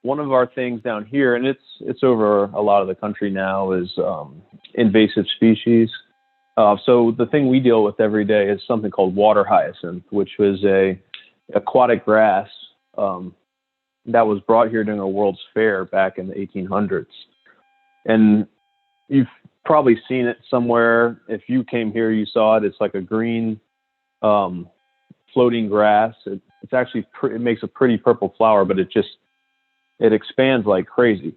one of our things down here, and it's over a lot of the country now, is invasive species. So the thing we deal with every day is something called water hyacinth, which was a aquatic grass that was brought here during a World's Fair back in the 1800s. And you've probably seen it somewhere. If you came here, you saw it. It's like a green floating grass. It's actually it makes a pretty purple flower, but it expands like crazy.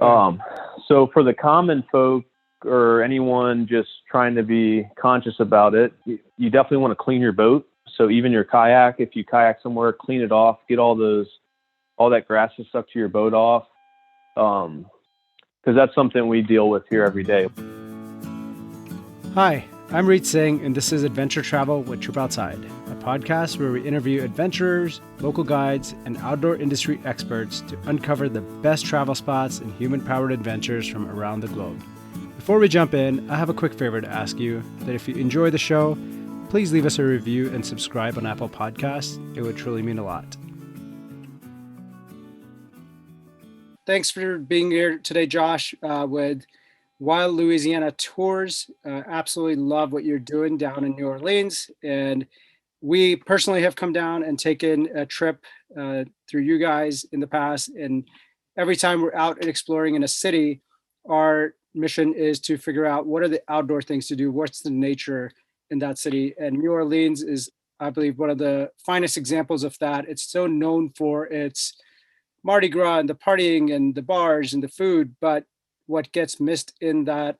So for the common folk or anyone just trying to be conscious about it, you definitely want to clean your boat. So even your kayak, if you kayak somewhere, clean it off, get all that grass that's stuck to your boat off. Because that's something we deal with here every day. Hi, I'm Reed Singh, and this is Adventure Travel with Trip Outside, a podcast where we interview adventurers, local guides, and outdoor industry experts to uncover the best travel spots and human-powered adventures from around the globe. Before we jump in, I have a quick favor to ask you, that if you enjoy the show, please leave us a review and subscribe on Apple Podcasts. It would truly mean a lot. Thanks for being here today, Josh, with Wild Louisiana Tours. Absolutely love what you're doing down in New Orleans. And we personally have come down and taken a trip through you guys in the past. And every time we're out and exploring in a city, our mission is to figure out what are the outdoor things to do, what's the nature in that city. And New Orleans is, I believe, one of the finest examples of that. It's so known for its Mardi Gras and the partying and the bars and the food, but what gets missed in that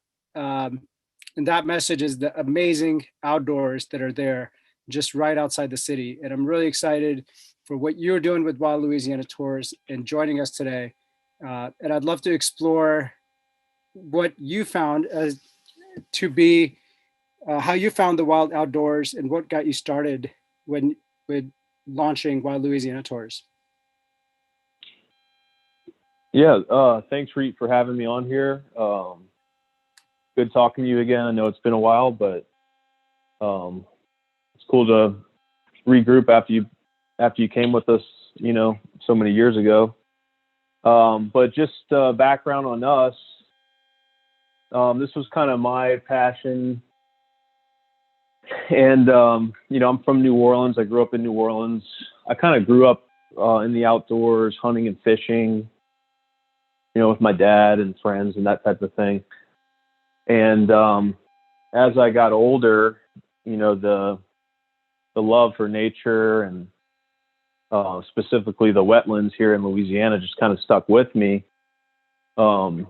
message is the amazing outdoors that are there just right outside the city. And I'm really excited for what you're doing with Wild Louisiana Tours and joining us today. And I'd love to explore what you found to be how you found the wild outdoors and what got you started with launching Wild Louisiana Tours. Yeah, thanks, Reed, for having me on here. Good talking to you again. I know it's been a while, but it's cool to regroup after you came with us, so many years ago. But just background on us, this was kind of my passion. And, I'm from New Orleans. I grew up in New Orleans. I kind of grew up in the outdoors, hunting and fishing, with my dad and friends and that type of thing. And as I got older, the love for nature and specifically the wetlands here in Louisiana just kind of stuck with me. And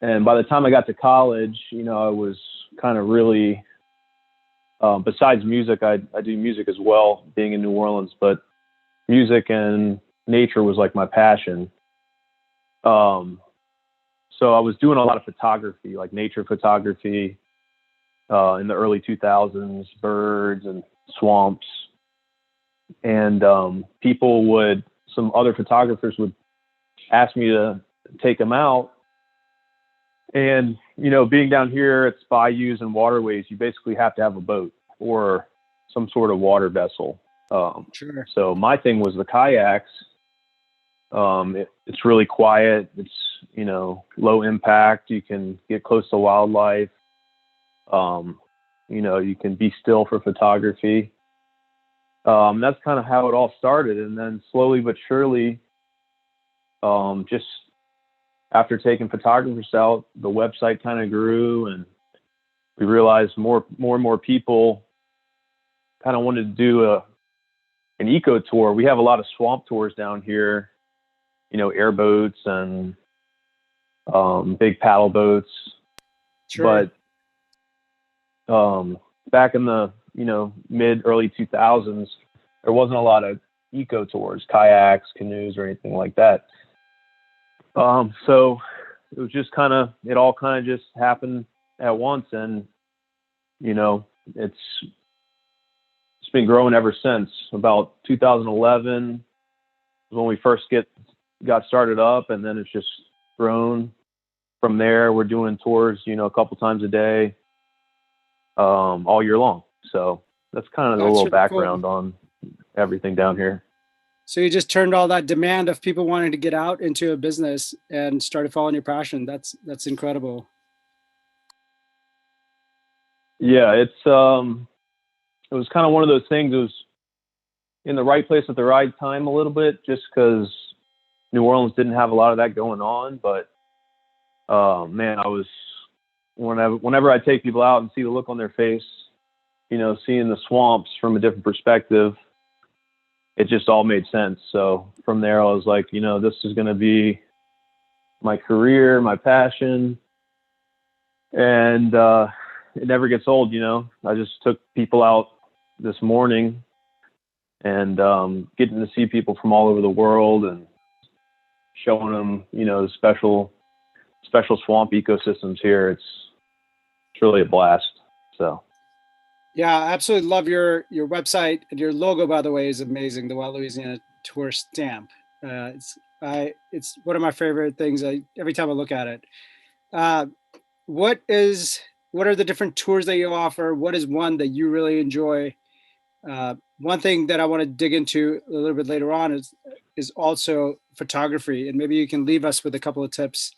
by the time I got to college, I was kind of really, besides music, I do music as well, being in New Orleans, but music and nature was like my passion. So I was doing a lot of photography, like nature photography, in the early 2000s, birds and swamps. And some other photographers would ask me to take them out. And, being down here, it's bayous and waterways, you basically have to have a boat or some sort of water vessel. Sure. So my thing was the kayaks. It's really quiet. It's, low impact. You can get close to wildlife. You can be still for photography. That's kind of how it all started. And then slowly but surely, just after taking photographers out, the website kind of grew, and we realized more and more people kind of wanted to do an eco tour. We have a lot of swamp tours down here, airboats and big paddle boats. Sure. But back in the early 2000s, there wasn't a lot of eco tours, kayaks, canoes, or anything like that. So it was just it all kind of just happened at once, and it's been growing ever since. About 2011 was when we first got started up, and then it's just grown from there. We're doing tours, a couple times a day, all year long. So that's kind of the little background on everything down here. So you just turned all that demand of people wanting to get out into a business and started following your passion. That's incredible. Yeah, it was kind of one of those things. It was in the right place at the right time a little bit, just because New Orleans didn't have a lot of that going on. But man, I was whenever I take people out and see the look on their face, seeing the swamps from a different perspective, it just all made sense. So from there, I was like, this is going to be my career, my passion, and it never gets old. I just took people out this morning, and getting to see people from all over the world and showing them, the special swamp ecosystems here. It's really a blast. So. Yeah, I absolutely love your website, and your logo, by the way, is amazing. The Wild Louisiana Tours stamp. It's one of my favorite things. Every time I look at it. What are the different tours that you offer? What is one that you really enjoy? One thing that I want to dig into a little bit later on is also photography, and maybe you can leave us with a couple of tips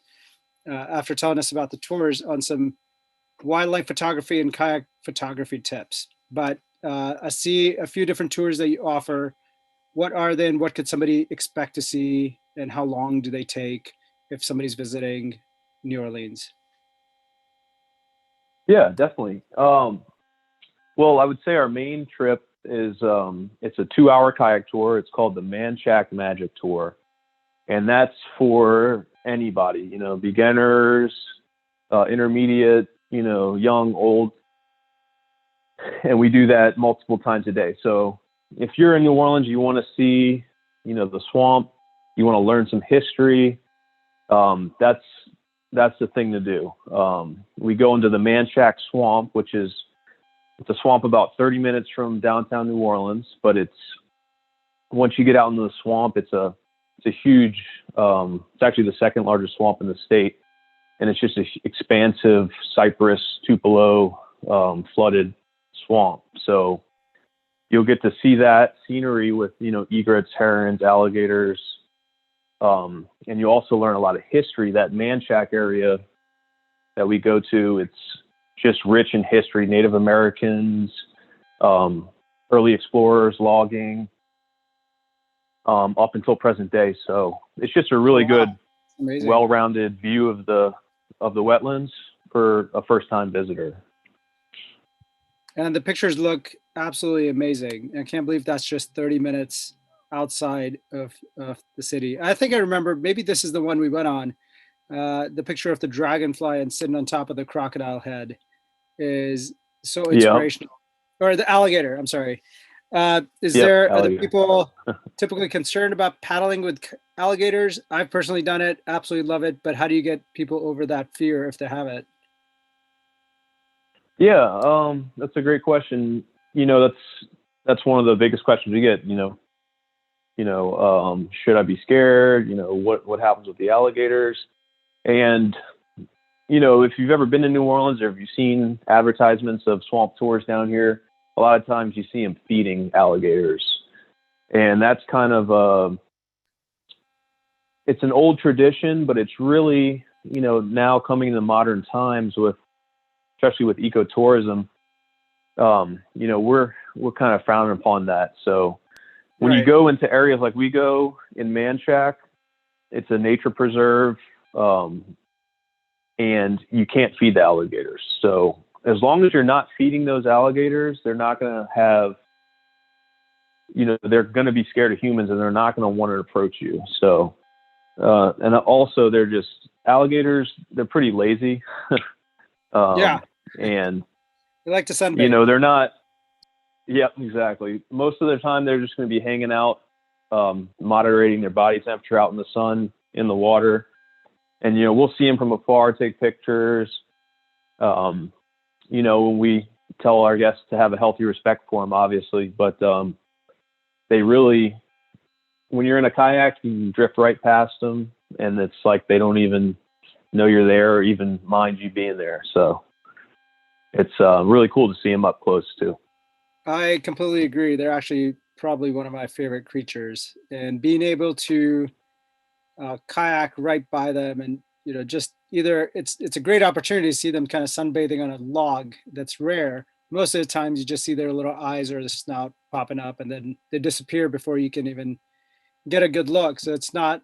after telling us about the tours on some wildlife photography and kayak photography tips. But I see a few different tours that you offer. What are they, and what could somebody expect to see, and how long do they take if somebody's visiting New Orleans? Yeah, definitely. Well, I would say our main trip is it's a 2-hour kayak tour. It's called the Manchac Magic Tour, and that's for anybody, beginners, intermediate, young, old, and we do that multiple times a day. So if you're in New Orleans, you want to see, the swamp, you want to learn some history, that's the thing to do. We go into the Manchac Swamp, which is it's a swamp about 30 minutes from downtown New Orleans, but once you get out into the swamp, it's a huge, it's actually the second largest swamp in the state. And it's just an expansive cypress, tupelo, flooded swamp. So you'll get to see that scenery with, egrets, herons, alligators. And you also learn a lot of history. That Manchac area that we go to, it's just rich in history, Native Americans, early explorers, logging, up until present day. So it's just a really good, well-rounded view of the wetlands for a first-time visitor. And the pictures look absolutely amazing. I can't believe that's just 30 minutes outside of the city. I think I remember, maybe this is the one we went on. The picture of the dragonfly and sitting on top of the crocodile head is so inspirational. Yep. Or the alligator, I'm sorry. Are the people typically concerned about paddling with alligators? I've personally done it, absolutely love it. But how do you get people over that fear if they have it? Yeah, that's a great question. That's one of the biggest questions we get. Should I be scared? What happens with the alligators? And if you've ever been to New Orleans, or if you've seen advertisements of swamp tours down here, a lot of times you see them feeding alligators. And that's kind of it's an old tradition, but it's really, now coming into modern times especially with ecotourism, we're kind of frowning upon that. So when you go into areas like we go in Manchac, it's a nature preserve, and you can't feed the alligators. So as long as you're not feeding those alligators, they're not going to have, they're going to be scared of humans, and they're not going to want to approach you. So, and also alligators, they're pretty lazy. And they like to sunbathe. They're not, exactly. Most of the time, they're just going to be hanging out, moderating their body temperature out in the sun, in the water. And, we'll see them from afar, take pictures. We tell our guests to have a healthy respect for them, obviously, but they really, when you're in a kayak, you can drift right past them, and it's like they don't even know you're there or even mind you being there. So it's really cool to see them up close too. I completely agree. They're actually probably one of my favorite creatures, and being able to kayak right by them, and just either it's a great opportunity to see them kind of sunbathing on a log. That's rare. Most of the times you just see their little eyes or the snout popping up, and then they disappear before you can even get a good look. So it's not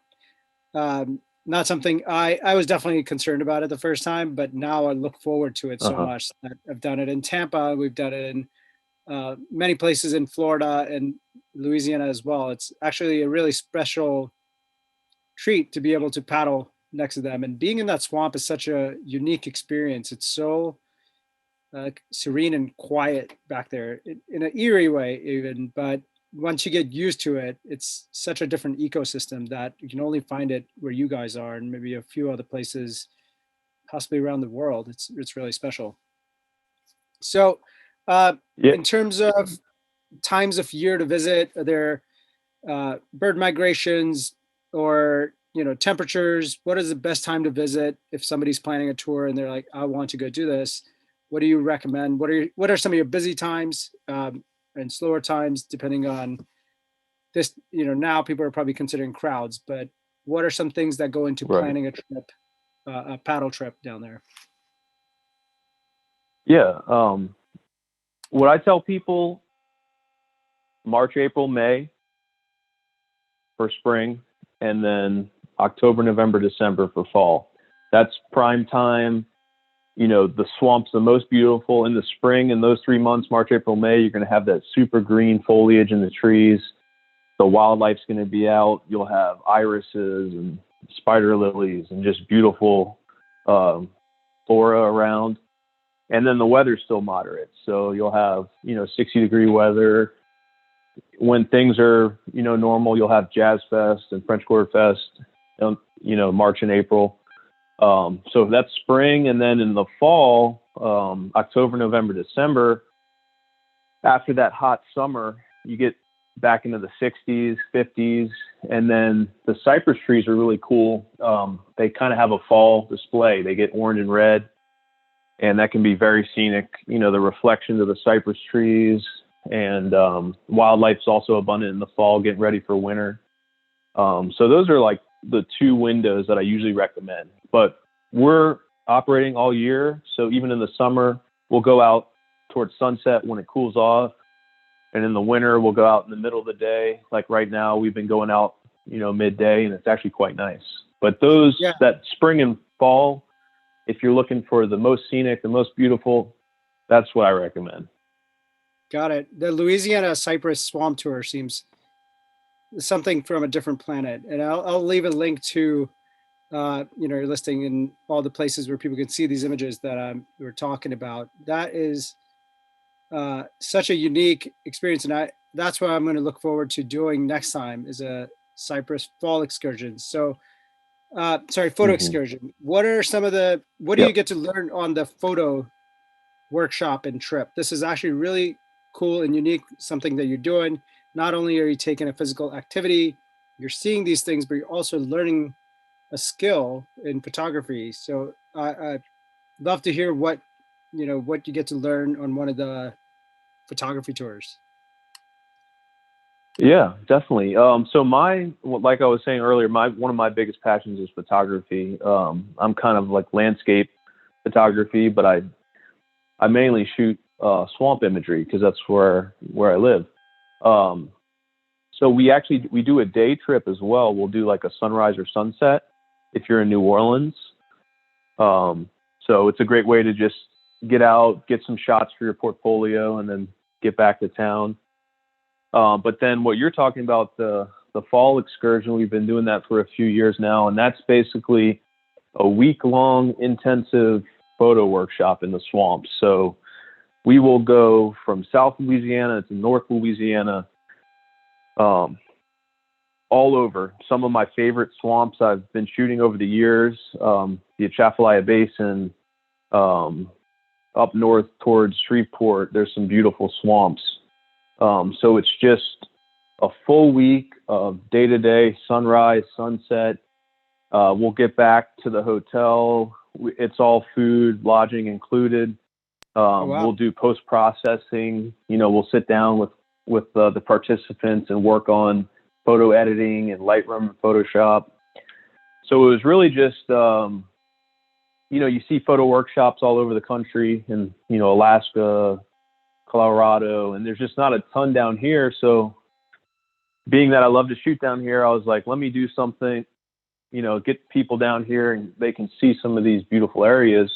something I was definitely concerned about it the first time, but now I look forward to it so Uh-huh. much. I've done it in Tampa. We've done it in many places in Florida and Louisiana as well. It's actually a really special treat to be able to paddle next to them. And being in that swamp is such a unique experience. It's so serene and quiet back there in an eerie way, even. But once you get used to it, it's such a different ecosystem that you can only find it where you guys are, and maybe a few other places, possibly around the world. It's really special. So, uh, Yeah. in terms of times of year to visit, are there bird migrations or temperatures? What is the best time to visit if somebody's planning a tour and they're like, I want to go do this? What do you recommend? What are some of your busy times and slower times, depending on this? Now people are probably considering crowds, but what are some things that go into Right. planning a trip, a paddle trip down there? Yeah. What I tell people, March, April, May for spring, and then October, November, December for fall. That's prime time. The swamp's the most beautiful in the spring. In those 3 months, March, April, May, you're going to have that super green foliage in the trees. The wildlife's going to be out. You'll have irises and spider lilies and just beautiful flora around. And then the weather's still moderate. So you'll have, 60-degree weather. When things are, normal, you'll have Jazz Fest and French Quarter Fest, March and April. So that's spring. And then in the fall, October, November, December, after that hot summer, you get back into the 60s, 50s. And then the cypress trees are really cool. They kind of have a fall display. They get orange and red, and that can be very scenic. The reflection of the cypress trees, and wildlife's also abundant in the fall, getting ready for winter. So those are like the two windows that I usually recommend. But we're operating all year, so even in the summer, we'll go out towards sunset when it cools off, and in the winter, we'll go out in the middle of the day. Like right now, we've been going out, midday, and it's actually quite nice. But Yeah, that spring and fall, if you're looking for the most scenic, the most beautiful, that's what I recommend. got it. The Louisiana Cypress Swamp Tour seems something from a different planet, and I'll leave a link to your listing in all the places where people can see these images that we're talking about. That is such a unique experience, and that's what I'm going to look forward to doing next time is a Cypress fall excursion. So, sorry, photo Hmm. excursion. What do you Yep. get to learn on the photo workshop and trip? This is actually really cool and unique, something that you're doing. Not only are you taking a physical activity, you're seeing these things, but you're also learning a skill in photography. So I love to hear what you get to learn on one of the photography tours. Yeah, definitely. So like I was saying earlier, one of my biggest passions is photography. I'm kind of like landscape photography, but I mainly shoot swamp imagery because that's where I live. Um, so we do a day trip as well. We'll do like a sunrise or sunset if you're in New Orleans. So it's a great way to just get out, get some shots for your portfolio, and then get back to town. But then what you're talking about, the fall excursion, we've been doing that for a few years now, and that's basically a week-long intensive photo workshop in the swamp. So we will go from South Louisiana to North Louisiana, um, all over. Some of my favorite swamps I've been shooting over the years, the Atchafalaya Basin, um, up north towards Shreveport, there's some beautiful swamps. So it's just a full week of day-to-day sunrise, sunset. We'll get back to the hotel. It's all food, lodging included. Oh wow. We'll do post-processing. We'll sit down with with the participants and work on photo editing and Lightroom and Photoshop. So it was really just, you see photo workshops all over the country and, Alaska, Colorado, and there's just not a ton down here. So being that I love to shoot down here, I was like, let me do something, get people down here and they can see some of these beautiful areas.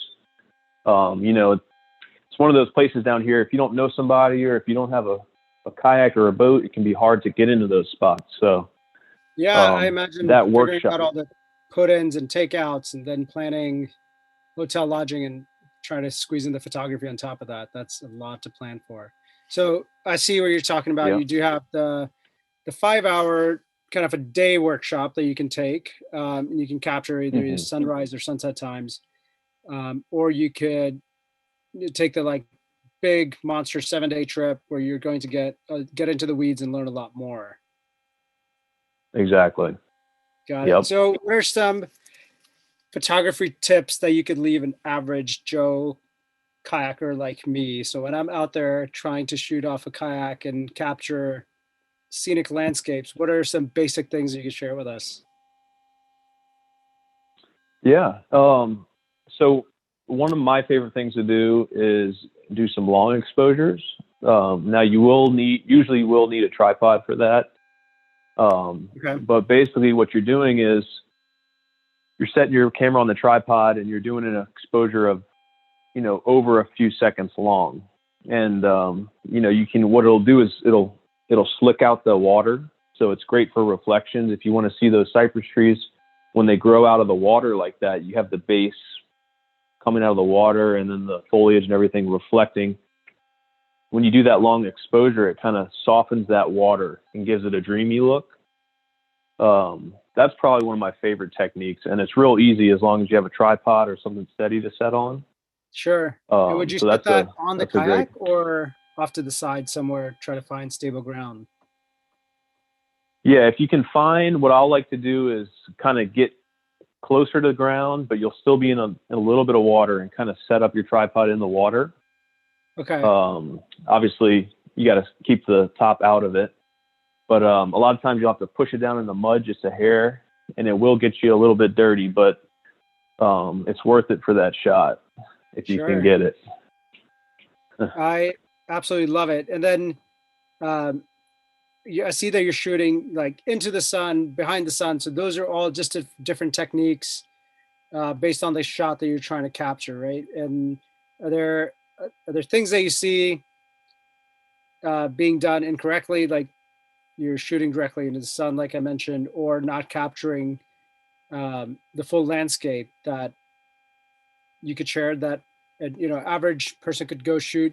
It's one of those places down here, if you don't know somebody or if you don't have a kayak or a boat, it can be hard to get into those spots. So yeah, I imagine that figuring workshop out all the put-ins and takeouts and then planning hotel lodging and trying to squeeze in the photography on top of that. That's a lot to plan for. So I see what you're talking about. Yeah. You do have the 5-hour kind of a day workshop that you can take. And you can capture either your sunrise or sunset times. Or you could take the like big monster 7-day trip where you're going to get into the weeds and learn a lot more. Exactly. Got it. So what are some photography tips that you could leave an average Joe kayaker like me? So when I'm out there trying to shoot off a kayak and capture scenic landscapes, what are some basic things that you could share with us? Yeah. So one of my favorite things to do is do some long exposures. Now you usually will need a tripod for that. But basically what you're doing is you're setting your camera on the tripod and you're doing an exposure of, over a few seconds long. And, what it'll do is it'll slick out the water. So it's great for reflections. If you want to see those cypress trees, when they grow out of the water like that, you have the base coming out of the water and then the foliage and everything reflecting. When you do that long exposure, it kind of softens that water and gives it a dreamy look. That's probably one of my favorite techniques, and it's real easy as long as you have a tripod or something steady to set on. Sure. And would you set that on the kayak or off to the side somewhere, try to find stable ground? Yeah, if you can find, what I like to do is kind of get closer to the ground, but you'll still be in a little bit of water and kind of set up your tripod in the water. Okay. Obviously, you got to keep the top out of it. But a lot of times you'll have to push it down in the mud just a hair, and it will get you a little bit dirty, but it's worth it for that shot if you can get it. I absolutely love it. And then I see that you're shooting like into the sun, behind the sun. So those are all just different techniques based on the shot that you're trying to capture, right? And are there things that you see being done incorrectly, like you're shooting directly into the sun, like I mentioned, or not capturing the full landscape that you could share that average person could go shoot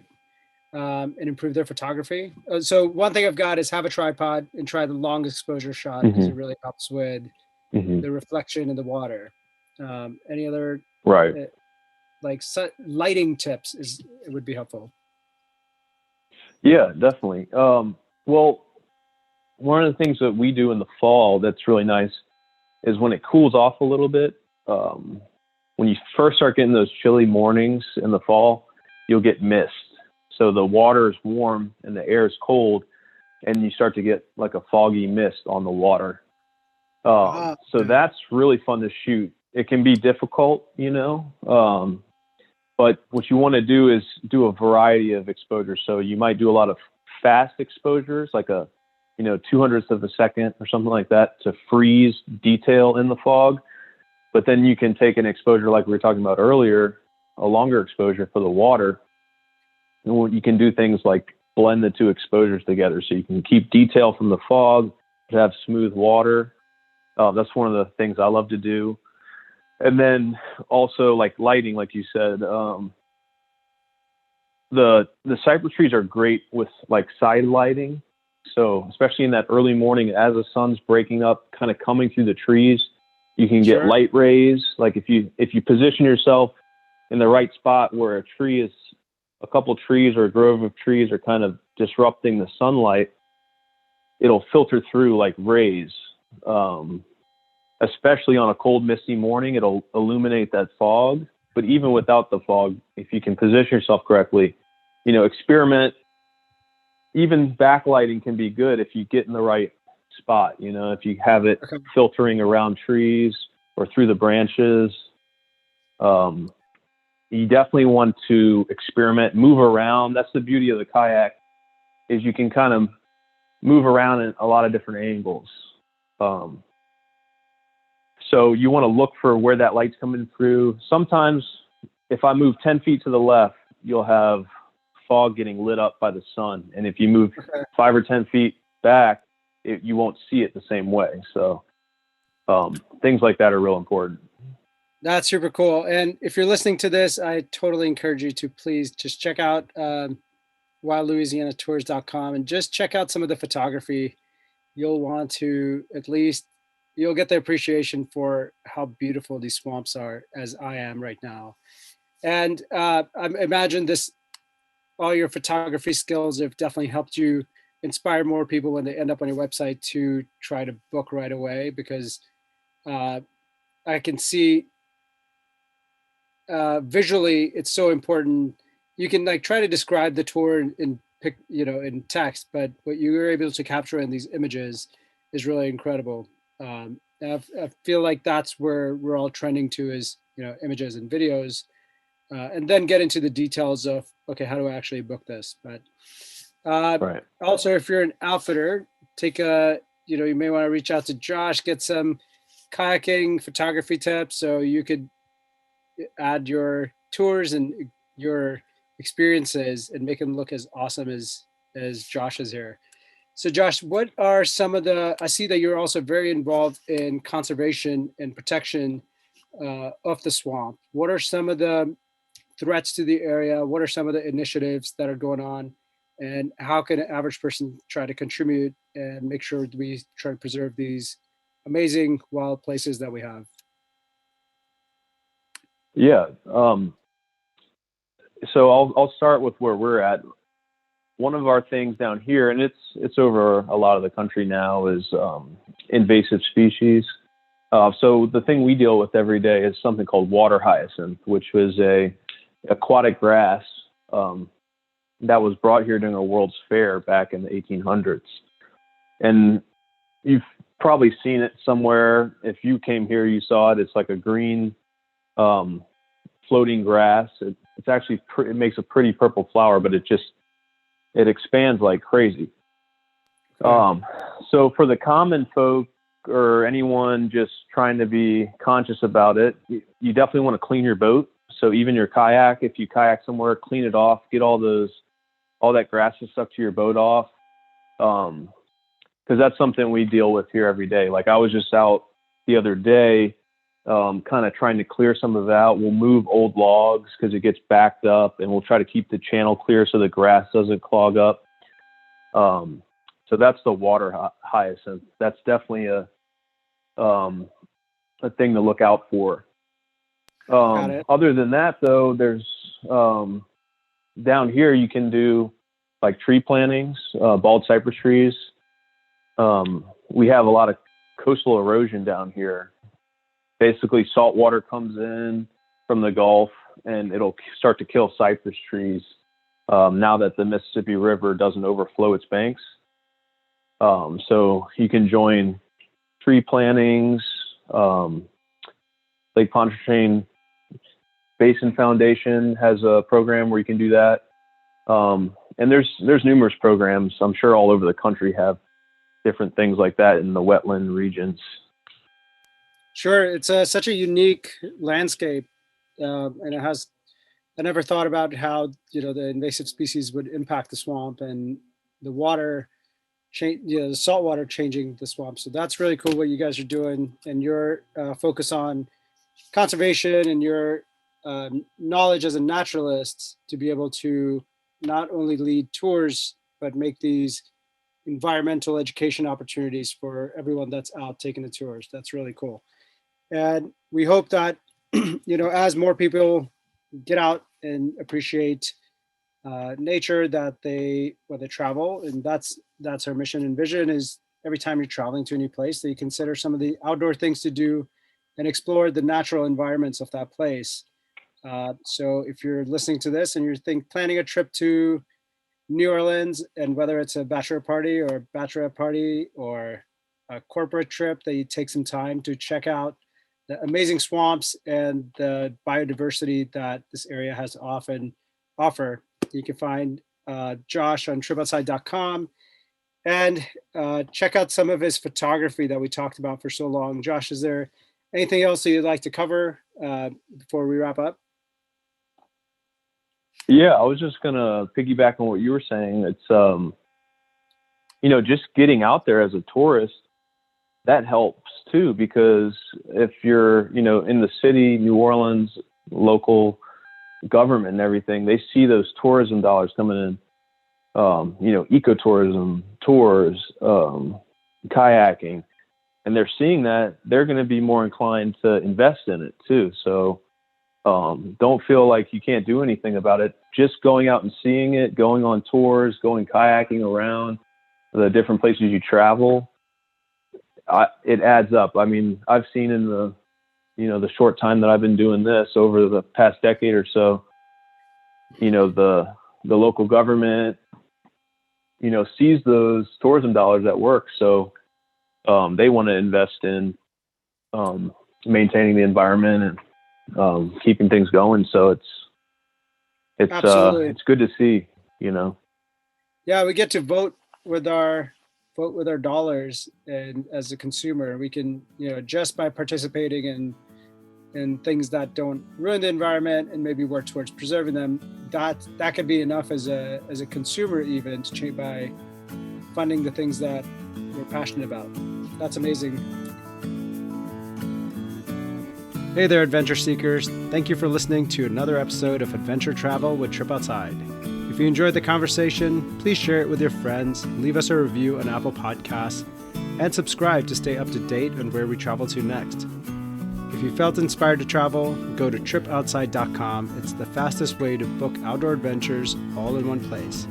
and improve their photography? So one thing I've got is have a tripod and try the long exposure shot because it really helps with the reflection in the water. Any other lighting tips would be helpful? Yeah, definitely. Well, one of the things that we do in the fall that's really nice is when it cools off a little bit. When you first start getting those chilly mornings in the fall, you'll get mist. So the water is warm and the air is cold, and you start to get like a foggy mist on the water. So that's really fun to shoot. It can be difficult, but what you want to do is do a variety of exposures. So you might do a lot of fast exposures, like a 200th of a second or something like that, to freeze detail in the fog. But then you can take an exposure like we were talking about earlier, a longer exposure for the water. And you can do things like blend the two exposures together. So you can keep detail from the fog, but have smooth water. That's one of the things I love to do. And then also like lighting, like you said, the cypress trees are great with like side lighting. So especially in that early morning, as the sun's breaking up, kind of coming through the trees, you can get light rays. Like if you position yourself in the right spot where a couple trees or a grove of trees are kind of disrupting the sunlight, it'll filter through like rays. Especially on a cold, misty morning, it'll illuminate that fog. But even without the fog, if you can position yourself correctly, experiment even backlighting can be good if you get in the right spot. You know, if you have it Okay. filtering around trees or through the branches. You definitely want to experiment, move around. That's the beauty of the kayak, is you can kind of move around in a lot of different angles. So you want to look for where that light's coming through. Sometimes if I move 10 feet to the left, you'll have fog getting lit up by the sun. And if you move 5 or 10 feet back, you won't see it the same way. So things like that are real important. That's super cool. And if you're listening to this, I totally encourage you to please just check out wildlouisianatours.com and just check out some of the photography. You'll want to, at least you'll get the appreciation for how beautiful these swamps are, as I am right now. And I imagine all your photography skills have definitely helped you inspire more people when they end up on your website to try to book right away, because I can see visually it's so important. You can like try to describe the tour in text, but what you were able to capture in these images is really incredible. I feel like that's where we're all trending to, is images and videos, and then get into the details of, okay, how do I actually book this? But Right. also, if you're an outfitter, you may want to reach out to Josh, get some kayaking photography tips, so you could add your tours and your experiences and make them look as awesome as Josh is here. So Josh, what are some of I see that you're also very involved in conservation and protection of the swamp. What are some of the threats to the area? What are some of the initiatives that are going on? And how can an average person try to contribute and make sure that we try to preserve these amazing wild places that we have? Yeah. So I'll start with where we're at. One of our things down here, and it's over a lot of the country now, is invasive species. So the thing we deal with every day is something called water hyacinth, which was a aquatic grass that was brought here during a World's Fair back in the 1800s. And you've probably seen it somewhere. If you came here, you saw it. It's like a green floating grass. It's actually it makes a pretty purple flower, but it expands like crazy. So for the common folk or anyone just trying to be conscious about it, you definitely want to clean your boat. So even your kayak, if you kayak somewhere, clean it off, get all that grass that's stuck to your boat off. Because that's something we deal with here every day. Like I was just out the other day, kind of trying to clear some of that. We'll move old logs because it gets backed up, and we'll try to keep the channel clear so the grass doesn't clog up. So that's the water hyacinth. That's definitely a thing to look out for. Other than that, though, there's down here you can do like tree plantings, bald cypress trees. We have a lot of coastal erosion down here. Basically, salt water comes in from the Gulf, and it'll start to kill cypress trees now that the Mississippi River doesn't overflow its banks. So you can join tree plantings. Lake Pontchartrain Basin Foundation has a program where you can do that. And there's numerous programs, I'm sure, all over the country have different things like that in the wetland regions. Sure, it's such a unique landscape, and I never thought about how the invasive species would impact the swamp and the water change, the salt water changing the swamp. So that's really cool what you guys are doing, and your focus on conservation and your knowledge as a naturalist to be able to not only lead tours but make these environmental education opportunities for everyone that's out taking the tours. That's really cool. And we hope that, as more people get out and appreciate nature, that when they travel, and that's our mission and vision, is every time you're traveling to a new place, that you consider some of the outdoor things to do and explore the natural environments of that place. So if you're listening to this and you're planning a trip to New Orleans, and whether it's a bachelor party or bachelorette party or a corporate trip, that you take some time to check out the amazing swamps and the biodiversity that this area has to offer. You can find Josh on tripoutside.com and check out some of his photography that we talked about for so long. Josh, is there anything else that you'd like to cover before we wrap up? Yeah, I was just going to piggyback on what you were saying. It's, just getting out there as a tourist, that helps too, because if you're, in the city, New Orleans, local government and everything, they see those tourism dollars coming in, ecotourism, tours, kayaking, and they're seeing that, they're going to be more inclined to invest in it too. So don't feel like you can't do anything about it. Just going out and seeing it, going on tours, going kayaking around the different places you travel, it adds up. I mean, I've seen in the short time that I've been doing this over the past decade or so, the local government, sees those tourism dollars at work. So they want to invest in maintaining the environment and keeping things going. So it's good to see, Yeah, we get to vote with our dollars, and as a consumer, we can, just by participating in things that don't ruin the environment and maybe work towards preserving them, that could be enough as a consumer, even to change by funding the things that we're passionate about. That's amazing. Hey there, adventure seekers. Thank you for listening to another episode of Adventure Travel with Trip Outside. If you enjoyed the conversation, please share it with your friends, leave us a review on Apple Podcasts, and subscribe to stay up to date on where we travel to next. If you felt inspired to travel, go to tripoutside.com. It's the fastest way to book outdoor adventures all in one place.